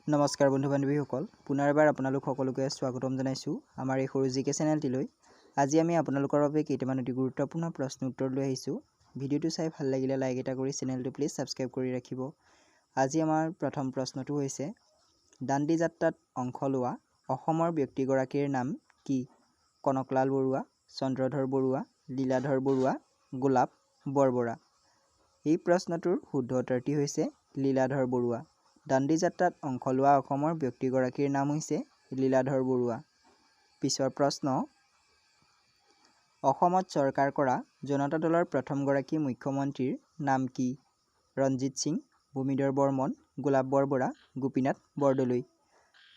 নমস্কাৰ বন্ধু বান্ধৱীসকল, পুনৰবাৰ আপোনালোক সকলোকে স্বাগতম জনাইছোঁ আমাৰ এই সৰু জিকে চেনেলটিলৈ। আজি আমি আপোনালোকৰ বাবে কেইটামান অতি গুৰুত্বপূৰ্ণ প্ৰশ্ন উত্তৰ লৈ আহিছোঁ। ভিডিঅ'টো চাই ভাল লাগিলে লাইক এটা কৰি চেনেলটো প্লিজ ছাবস্ক্ৰাইব কৰি ৰাখিব। আজি আমাৰ প্ৰথম প্ৰশ্নটো হৈছে, দাণ্ডি যাত্ৰাত অংশ লোৱা অসমৰ ব্যক্তিগৰাকীৰ নাম কি? কনকলাল বৰুৱা, চন্দ্ৰধৰ বৰুৱা, লীলাধৰ বৰুৱা, গোলাপ বৰবৰা। এই প্ৰশ্নটোৰ শুদ্ধ উত্তৰটি হৈছে লীলাধৰ বৰুৱা। দাণ্ডি যাত্ৰাত অংশ লোৱা অসমৰ ব্যক্তিগৰাকীৰ নাম হৈছে লীলাধৰ বৰুৱা। পিছৰ প্ৰশ্ন, অসমত চৰকাৰ কৰা জনতা দলৰ প্ৰথমগৰাকী মুখ্যমন্ত্ৰীৰ নাম কি? ৰঞ্জিত সিং, ভূমিধৰ বৰ্মন, গোলাপ বৰবৰা, গোপীনাথ বৰদলৈ।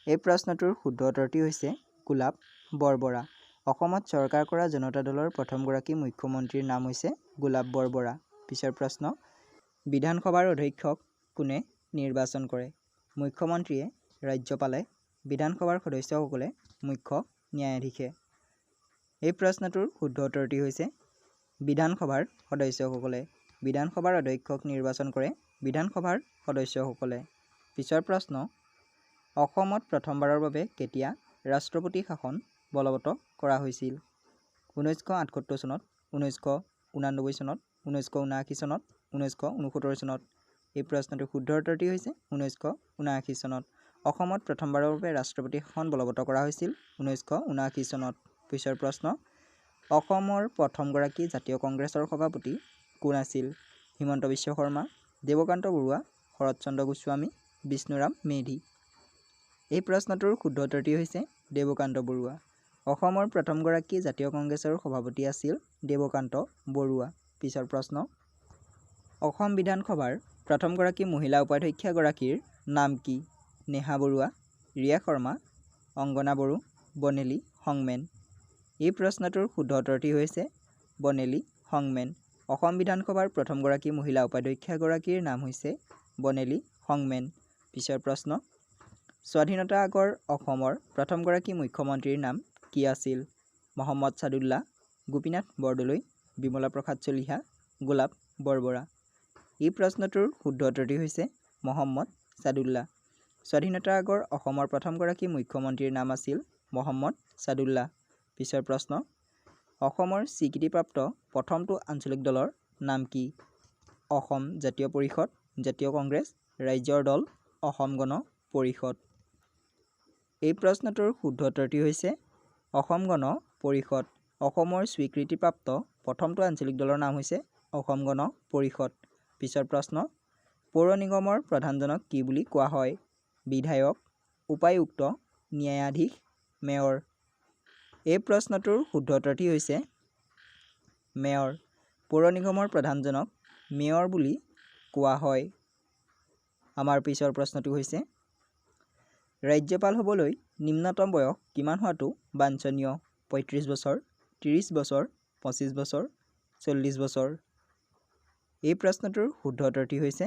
এই প্ৰশ্নটোৰ শুদ্ধ উত্তৰটি হৈছে গোলাপ বৰবৰা। অসমত চৰকাৰ কৰা জনতা দলৰ প্ৰথমগৰাকী মুখ্যমন্ত্ৰীৰ নাম হৈছে গোলাপ বৰবৰা। পিছৰ প্ৰশ্ন, বিধানসভাৰ অধ্যক্ষক কোনে নিৰ্বাচন কৰে? মুখ্যমন্ত্ৰীয়ে, ৰাজ্যপালে, বিধানসভাৰ সদস্যসকলে, মুখ্য ন্যায়াধীশে। এই প্ৰশ্নটোৰ শুদ্ধ উত্তৰটি হৈছে বিধানসভাৰ সদস্যসকলে। বিধানসভাৰ অধ্যক্ষক নিৰ্বাচন কৰে বিধানসভাৰ সদস্যসকলে। পিছৰ প্ৰশ্ন, অসমত প্ৰথমবাৰৰ বাবে কেতিয়া ৰাষ্ট্ৰপতি শাসন বলৱৎ কৰা হৈছিল? 1978 চনত, 1989 চনত, 1979 চনত, 1969 চনত। এই প্ৰশ্নটোৰ শুদ্ধ উত্তৰটি হৈছে 1979 চনত। অসমত প্ৰথমবাৰৰ বাবে ৰাষ্ট্ৰপতি শাসন বলৱৎ কৰা হৈছিল 1979 চনত। পিছৰ প্ৰশ্ন, অসমৰ প্ৰথমগৰাকী জাতীয় কংগ্ৰেছৰ সভাপতি কোন আছিল? হিমন্ত বিশ্ব শৰ্মা, দেৱকান্ত বৰুৱা, শৰৎচন্দ্ৰ গোস্বামী, বিষ্ণুৰাম মেধি। এই প্ৰশ্নটোৰ শুদ্ধ উত্তৰটি হৈছে দেৱকান্ত বৰুৱা। অসমৰ প্ৰথমগৰাকী জাতীয় কংগ্ৰেছৰ সভাপতি আছিল দেৱকান্ত বৰুৱা। পিছৰ প্ৰশ্ন, অসম বিধানসভাৰ প্ৰথমগৰাকী মহিলা উপাধ্যক্ষাগৰাকীৰ নাম কি? নেহা বৰুৱা, ৰিয়া শৰ্মা, অংগনা বড়ো, বনেলী সংমেন। এই প্ৰশ্নটোৰ শুদ্ধ উত্তৰটি হৈছে বনেলী সংমেন। অসম বিধানসভাৰ প্ৰথমগৰাকী মহিলা উপাধ্যক্ষাগৰাকীৰ নাম হৈছে বনেলী সংমেন। পিছৰ প্ৰশ্ন, স্বাধীনতা আগৰ অসমৰ প্ৰথমগৰাকী মুখ্যমন্ত্ৰীৰ নাম কি আছিল? মহম্মদ ছাদুল্লা, গোপীনাথ বৰদলৈ, বিমলা প্ৰসাদ চলিহা, গোলাপ বৰবৰা। এই প্ৰশ্নটোৰ শুদ্ধ উত্তৰটি হৈছে মহম্মদ ছাদুল্লা। স্বাধীনতাৰ আগৰ অসমৰ প্ৰথমগৰাকী মুখ্যমন্ত্ৰীৰ নাম আছিল মহম্মদ ছাদুল্লা। পিছৰ প্ৰশ্ন, অসমৰ স্বীকৃতিপ্ৰাপ্ত প্ৰথমটো আঞ্চলিক দলৰ নাম কি? অসম জাতীয় পৰিষদ, জাতীয় কংগ্ৰেছ, ৰাইজৰ দল, অসম গণ পৰিষদ। এই প্ৰশ্নটোৰ শুদ্ধ উত্তৰটি হৈছে অসম গণ পৰিষদ। অসমৰ স্বীকৃতিপ্ৰাপ্ত প্ৰথমটো আঞ্চলিক দলৰ নাম হৈছে অসম গণ পৰিষদ। পিছৰ প্ৰশ্ন, পৌৰ নিগমৰ প্ৰধানজনক কি বুলি কোৱা হয়? বিধায়ক, উপায়ুক্ত, ন্যায়াধীশ, মেয়ৰ। এই প্ৰশ্নটোৰ শুদ্ধ উত্তৰটি হৈছে মেয়ৰ। পৌৰ নিগমৰ প্ৰধানজনক মেয়ৰ বুলি কোৱা হয়। আমাৰ পিছৰ প্ৰশ্নটো হৈছে, ৰাজ্যপাল হ'বলৈ নিম্নতম বয়স কিমান হোৱাটো বাঞ্ছনীয়? 35 বছৰ, 30 বছৰ, 25 বছৰ, 40 বছৰ। এই প্ৰশ্নটোৰ শুদ্ধ উত্তৰটি হৈছে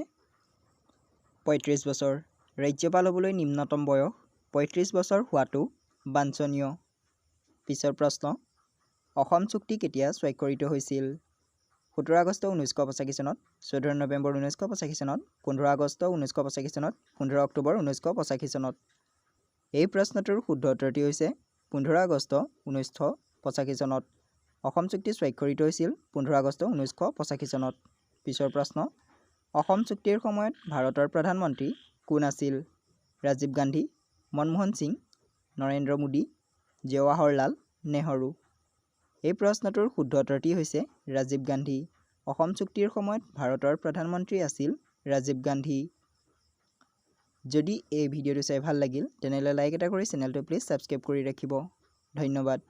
35 বছৰ। ৰাজ্যপাল হ'বলৈ নিম্নতম বয়স 35 বছৰ হোৱাটো বাঞ্ছনীয়। পিছৰ প্ৰশ্ন, অসম চুক্তি কেতিয়া স্বাক্ষৰিত হৈছিল? 17 আগষ্ট 1985 চনত, 14 নৱেম্বৰ 1985 চনত, 15 আগষ্ট 1985 চনত, 15 অক্টোবৰ 1985 চনত। এই প্ৰশ্নটোৰ শুদ্ধ উত্তৰটি হৈছে 15 আগষ্ট 1985 চনত। অসম চুক্তি স্বাক্ষৰিত হৈছিল 15 আগষ্ট 1985 চনত। পিছৰ প্ৰশ্ন, অসম চুক্তিৰ সময়ত ভাৰতৰ প্ৰধানমন্ত্ৰী কোন আছিল? ৰাজীৱ গান্ধী, মনমোহন সিং, নৰেন্দ্ৰ মোদী, জৱাহৰলাল নেহৰু। এই প্ৰশ্নটোৰ শুদ্ধ উত্তৰটি হৈছে ৰাজীৱ গান্ধী। অসম চুক্তিৰ সময়ত ভাৰতৰ প্ৰধানমন্ত্ৰী আছিল ৰাজীৱ গান্ধী। যদি এই ভিডিঅ'টো চাই ভাল লাগিল তেনেহ'লে লাইক এটা কৰি চেনেলটো প্লিজ ছাবস্ক্ৰাইব কৰি ৰাখিব। ধন্যবাদ।